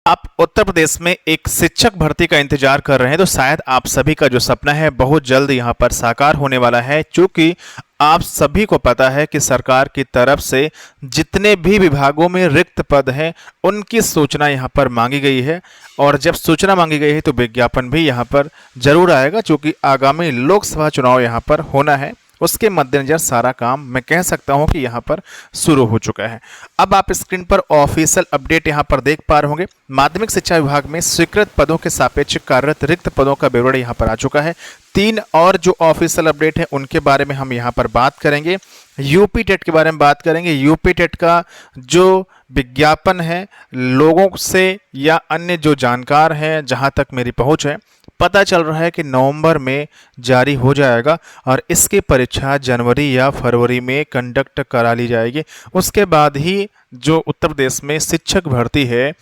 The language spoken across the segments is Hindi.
आप उत्तर प्रदेश में एक शिक्षक भर्ती का इंतजार कर रहे हैं तो शायद आप सभी का जो सपना है बहुत जल्द यहाँ पर साकार होने वाला है, क्योंकि आप सभी को पता है कि सरकार की तरफ से जितने भी विभागों में रिक्त पद हैं उनकी सूचना यहाँ पर मांगी गई है। और जब सूचना मांगी गई है तो विज्ञापन भी यहाँ पर जरूर आएगा, क्योंकि आगामी लोकसभा चुनाव यहाँ पर होना है। उसके मद्देनजर सारा काम मैं कह सकता हूं कि यहां पर शुरू हो चुका है। अब आप स्क्रीन पर ऑफिशियल अपडेट यहां पर देख पा रहे होंगे। माध्यमिक शिक्षा विभाग में स्वीकृत पदों के सापेक्ष कार्यरत रिक्त पदों का विवरण यहां पर आ चुका है। 3 और जो ऑफिशियल अपडेट है उनके बारे में हम यहां पर बात करेंगे। यूपी टेट के बारे में बात करेंगे। यूपी टेट का जो विज्ञापन है, लोगों से या अन्य जो जानकार हैं, जहां तक मेरी पहुंच है, पता चल रहा है कि नवंबर में जारी हो जाएगा और इसकी परीक्षा जनवरी या फरवरी में कंडक्ट करा ली जाएगी। उसके बाद ही जो उत्तर प्रदेश में शिक्षक भर्ती है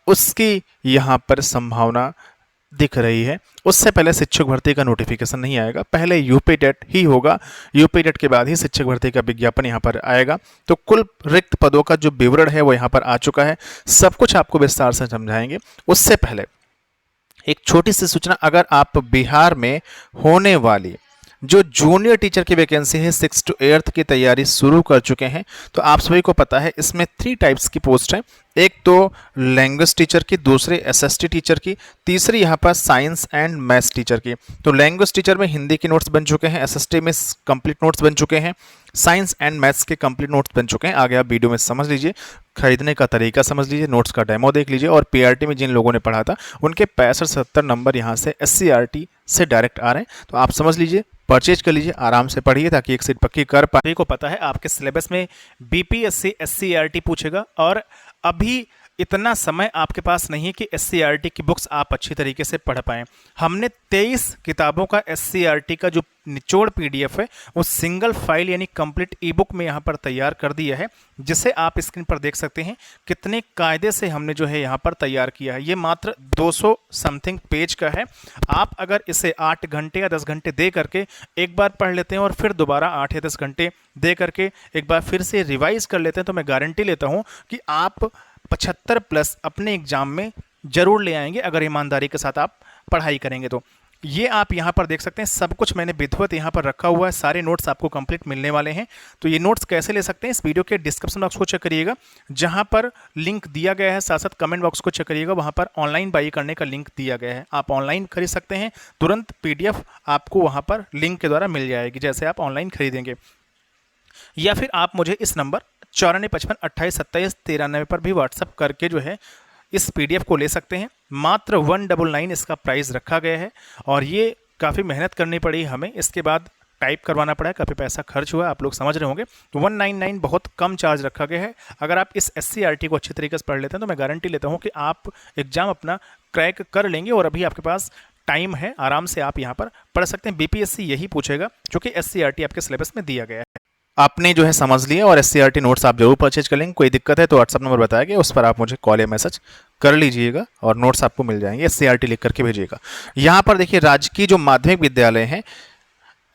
उसकी यहाँ पर संभावना दिख रही है। उससे पहले शिक्षक भर्ती का नोटिफिकेशन नहीं आएगा, पहले यूपी टेट ही होगा। यूपी टेट के बाद ही शिक्षक भर्ती का विज्ञापन यहाँ पर आएगा। तो कुल रिक्त पदों का जो विवरण है वो यहाँ पर आ चुका है। सब कुछ आपको विस्तार से समझाएंगे। उससे पहले एक छोटी सी सूचना, अगर आप बिहार में होने वाली जो जूनियर टीचर की वैकेंसी है 6 to 8 की तैयारी शुरू कर चुके हैं, तो आप सभी को पता है इसमें 3 टाइप्स की पोस्ट है। एक तो लैंग्वेज टीचर की, दूसरी एसएसटी टीचर की, तीसरी यहाँ पर साइंस एंड मैथ्स टीचर की। तो लैंग्वेज टीचर में हिंदी के नोट्स बन चुके हैं, एसएसटी में कंप्लीट नोट्स बन चुके हैं, साइंस एंड मैथ्स के कंप्लीट नोट्स बन चुके हैं। आगे आप वीडियो में समझ लीजिए, खरीदने का तरीका समझ लीजिए, नोट्स का डेमो देख लीजिए। और पीआरटी में जिन लोगों ने पढ़ा था उनके 65-70 नंबर यहाँ से एससीईआरटी से डायरेक्ट आ रहे हैं। तो आप समझ लीजिए, परचेज कर लीजिए, आराम से पढ़िए ताकि एक सीट पक्की कर पाए। को पता है आपके सिलेबस में बीपीएससी एससीईआरटी पूछेगा, और अभी इतना समय आपके पास नहीं है कि एससीईआरटी की बुक्स आप अच्छी तरीके से पढ़ पाएं। हमने 23 किताबों का एससीईआरटी का जो निचोड़ पीडीएफ है वो सिंगल फाइल यानी कंप्लीट ई बुक में यहाँ पर तैयार कर दिया है, जिसे आप स्क्रीन पर देख सकते हैं कितने कायदे से हमने जो है यहाँ पर तैयार किया है। ये मात्र 200 समथिंग पेज का है। आप अगर इसे 8 घंटे या 10 घंटे दे करके एक बार पढ़ लेते हैं और फिर दोबारा 8 या 10 घंटे दे करके एक बार फिर से रिवाइज कर लेते हैं, तो मैं गारंटी लेता हूँ कि आप 75+ अपने एग्जाम में जरूर ले आएंगे, अगर ईमानदारी के साथ आप पढ़ाई करेंगे तो। ये आप यहाँ पर देख सकते हैं, सब कुछ मैंने विधिवत यहाँ पर रखा हुआ है। सारे नोट्स आपको कंप्लीट मिलने वाले हैं। तो ये नोट्स कैसे ले सकते हैं, इस वीडियो के डिस्क्रिप्शन बॉक्स को चेक करिएगा, जहाँ पर लिंक दिया गया है। साथ साथ कमेंट बॉक्स को चेक करिएगा, वहाँ पर ऑनलाइन बाई करने का लिंक दिया गया है। आप ऑनलाइन खरीद सकते हैं, तुरंत PDF आपको वहाँ पर लिंक के द्वारा मिल जाएगी, जैसे आप ऑनलाइन खरीदेंगे। या फिर आप मुझे इस नंबर 9455282793 पर भी व्हाट्सअप करके जो है इस PDF को ले सकते हैं। मात्र 199 इसका प्राइस रखा गया है, और ये काफ़ी मेहनत करनी पड़ी हमें, इसके बाद टाइप करवाना पड़ा है, काफ़ी पैसा खर्च हुआ, आप लोग समझ रहे होंगे। तो 199 बहुत कम चार्ज रखा गया है। अगर आप इस एससीईआरटी को अच्छी तरीके से पढ़ लेते हैं तो मैं गारंटी लेता हूँ कि आप एग्जाम अपना क्रैक कर लेंगे। और अभी आपके पास टाइम है, आराम से आप यहाँ पर पढ़ सकते हैं। बीपीएससी यही पूछेगा, क्योंकि एससीईआरटी आपके सिलेबस में दिया गया है। आपने जो है समझ लिया, और एससीईआरटी नोट्स आप जरूर परचेज कर लेंगे। कोई दिक्कत है तो व्हाट्सअप नंबर बताया गया, उस पर आप मुझे कॉल या मैसेज कर लीजिएगा और नोट्स आपको मिल जाएंगे। एससीईआरटी लिख करके भेजिएगा। यहाँ पर देखिए, राजकीय जो माध्यमिक विद्यालय हैं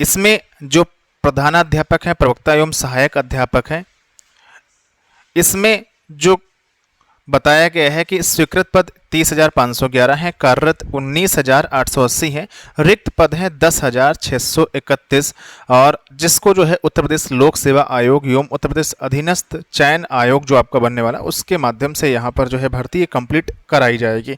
इसमें जो प्रधानाध्यापक हैं, प्रवक्ता एवं सहायक अध्यापक हैं, इसमें जो बताया गया है कि स्वीकृत पद 30,511 हैं, कार्यरत 19,880 हैं, रिक्त पद हैं 10,631, और जिसको जो है उत्तर प्रदेश लोक सेवा आयोग एवं उत्तर प्रदेश अधीनस्थ चयन आयोग जो आपका बनने वाला, उसके माध्यम से यहाँ पर जो है भर्ती कंप्लीट कराई जाएगी।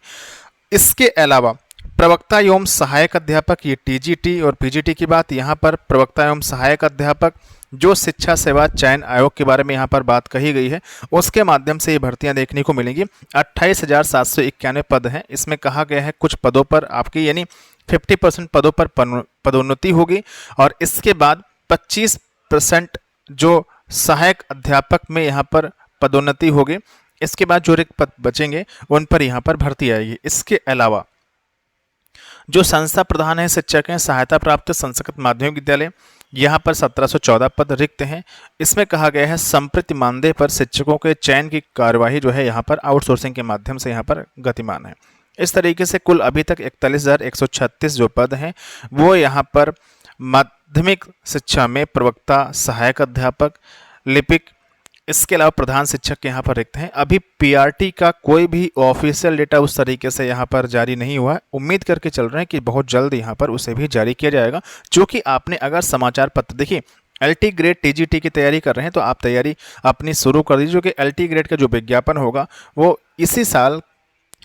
इसके अलावा प्रवक्ता एवं सहायक अध्यापक, ये टीजीटी और पीजीटी की बात, यहाँ पर प्रवक्ता एवं सहायक अध्यापक जो शिक्षा सेवा चयन आयोग के बारे में यहाँ पर बात कही गई है, उसके माध्यम से ये भर्तियां देखने को मिलेंगी। 28,791 पद हैं। इसमें कहा गया है कुछ पदों पर आपकी यानी 50% पदों पर पदोन्नति होगी, और इसके बाद 25% जो सहायक अध्यापक में यहाँ पर पदोन्नति होगी। इसके बाद जो रिक्त पद बचेंगे उन पर यहाँ पर भर्ती आएगी। इसके अलावा जो संस्था प्रधान है, शिक्षक हैं, सहायता प्राप्त संस्कृत माध्यमिक विद्यालय, यहाँ पर 1714 पद रिक्त हैं। इसमें कहा गया है संप्रति मानदेय पर शिक्षकों के चयन की कार्यवाही जो है यहाँ पर आउटसोर्सिंग के माध्यम से यहाँ पर गतिमान है। इस तरीके से कुल अभी तक 41,136 जो पद हैं वो यहाँ पर माध्यमिक शिक्षा में प्रवक्ता, सहायक अध्यापक, लिपिक, इसके अलावा प्रधान शिक्षक के यहाँ पर रिक्त हैं। अभी पीआरटी का कोई भी ऑफिशियल डेटा उस तरीके से यहाँ पर जारी नहीं हुआ है। उम्मीद करके चल रहे हैं कि बहुत जल्द यहाँ पर उसे भी जारी किया जाएगा। चूँकि आपने अगर समाचार पत्र देखिए, एलटी ग्रेड टीजीटी की तैयारी कर रहे हैं तो आप तैयारी अपनी शुरू कर दीजिए, कि एलटी ग्रेड का जो विज्ञापन होगा वो इसी साल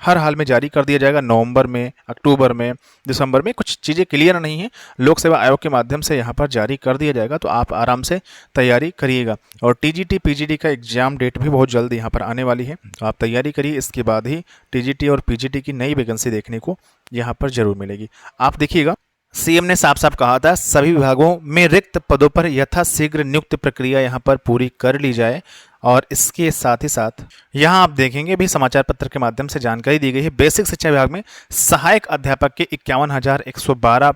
हर हाल में जारी कर दिया जाएगा। नवंबर में, अक्टूबर में, दिसंबर में कुछ चीज़ें क्लियर नहीं है, लोक सेवा आयोग के माध्यम से यहाँ पर जारी कर दिया जाएगा। तो आप आराम से तैयारी करिएगा। और टीजीटी पीजीटी का एग्जाम डेट भी बहुत जल्द यहाँ पर आने वाली है, तो आप तैयारी करिए। इसके बाद ही टीजीटी और पीजीटी की नई वैकेंसी देखने को यहाँ पर जरूर मिलेगी। आप देखिएगा, सीएम ने साफ साफ कहा था सभी विभागों में रिक्त पदों पर यथाशीघ्र नियुक्ति प्रक्रिया यहाँ पर पूरी कर ली जाए। और इसके साथ ही साथ यहाँ आप देखेंगे भी समाचार पत्र के माध्यम से जानकारी दी गई है, बेसिक शिक्षा विभाग में सहायक अध्यापक के 51,112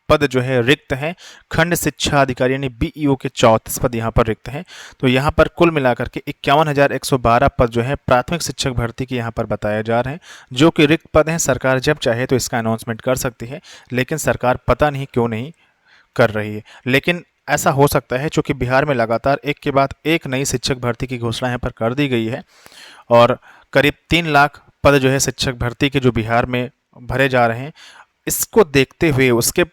पद जो है रिक्त हैं। खंड शिक्षा अधिकारी यानी बीईओ के 34 पद यहाँ पर रिक्त हैं। तो यहाँ पर कुल मिलाकर के 51,112 पद जो है प्राथमिक शिक्षक भर्ती के यहाँ पर बताए जा रहे हैं, जो कि रिक्त पद हैं। सरकार जब चाहे तो इसका अनाउंसमेंट कर सकती है, लेकिन सरकार पता नहीं क्यों नहीं कर रही है। लेकिन ऐसा हो सकता है क्योंकि बिहार में लगातार एक के बाद एक नई शिक्षक भर्ती की घोषणा यहाँ पर कर दी गई है, और करीब 3 लाख पद जो है शिक्षक भर्ती के जो बिहार में भरे जा रहे हैं, इसको देखते हुए उसके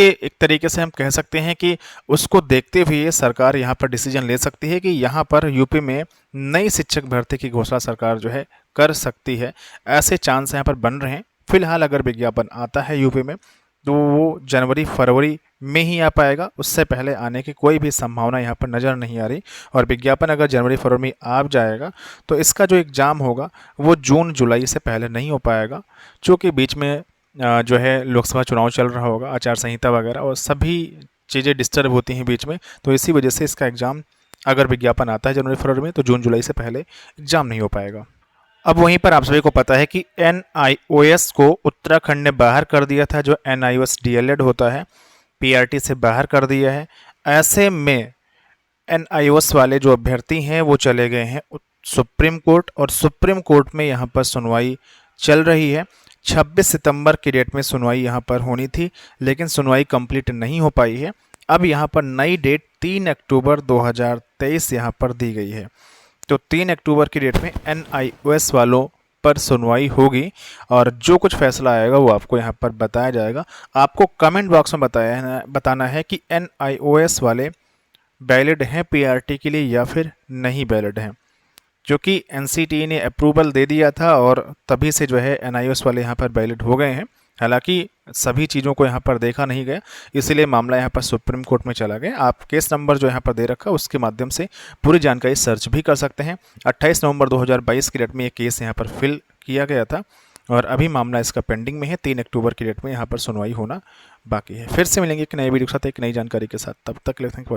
एक तरीके से हम कह सकते हैं कि उसको देखते हुए सरकार यहाँ पर डिसीजन ले सकती है कि यहाँ पर यूपी में नई शिक्षक भर्ती की घोषणा सरकार जो है कर सकती है। ऐसे चांस यहाँ पर बन रहे हैं। फिलहाल अगर विज्ञापन आता है यूपी में तो वो जनवरी फरवरी में ही आ पाएगा, उससे पहले आने की कोई भी संभावना यहाँ पर नज़र नहीं आ रही। और विज्ञापन अगर जनवरी फरवरी में आ जाएगा तो इसका जो एग्ज़ाम होगा वो जून जुलाई से पहले नहीं हो पाएगा, क्योंकि बीच में जो है लोकसभा चुनाव चल रहा होगा, आचार संहिता वगैरह, और सभी चीज़ें डिस्टर्ब होती हैं बीच में। तो इसी वजह से इसका एग्ज़ाम अगर विज्ञापन आता है जनवरी फरवरी में तो जून जुलाई से पहले एग्ज़ाम नहीं हो पाएगा। अब वहीं पर आप सभी को पता है कि एनआईओएस को उत्तराखंड ने बाहर कर दिया था। जो एनआईओएस डीएलएड होता है, पीआरटी से बाहर कर दिया है। ऐसे में एनआईओएस वाले जो अभ्यर्थी हैं वो चले गए हैं सुप्रीम कोर्ट, और सुप्रीम कोर्ट में यहाँ पर सुनवाई चल रही है। 26 सितंबर की डेट में सुनवाई यहाँ पर होनी थी, लेकिन सुनवाई कंप्लीट नहीं हो पाई है। अब यहाँ पर नई डेट 3 अक्टूबर 2023 यहाँ पर दी गई है। तो 3 अक्टूबर की डेट में एनआईओएस वालों पर सुनवाई होगी, और जो कुछ फैसला आएगा वो आपको यहाँ पर बताया जाएगा। आपको कमेंट बॉक्स में बताना है कि एनआईओएस वाले वैलिड हैं पीआरटी के लिए या फिर नहीं वैलिड हैं, क्योंकि एनसीटीई ने अप्रूवल दे दिया था और तभी से जो है एनआईओएस वाले यहाँ पर वैलिड हो गए हैं। हालांकि सभी चीज़ों को यहाँ पर देखा नहीं गया, इसलिए मामला यहाँ पर सुप्रीम कोर्ट में चला गया। आप केस नंबर जो यहाँ पर दे रखा है उसके माध्यम से पूरी जानकारी सर्च भी कर सकते हैं। 28 नवंबर 2022 की डेट में ये केस यहाँ पर फिल किया गया था, और अभी मामला इसका पेंडिंग में है। 3 अक्टूबर की डेट में यहाँ पर सुनवाई होना बाकी है। फिर से मिलेंगे एक नए वीडियो के साथ, एक नई जानकारी के साथ। तब तक के लिए थैंक यू।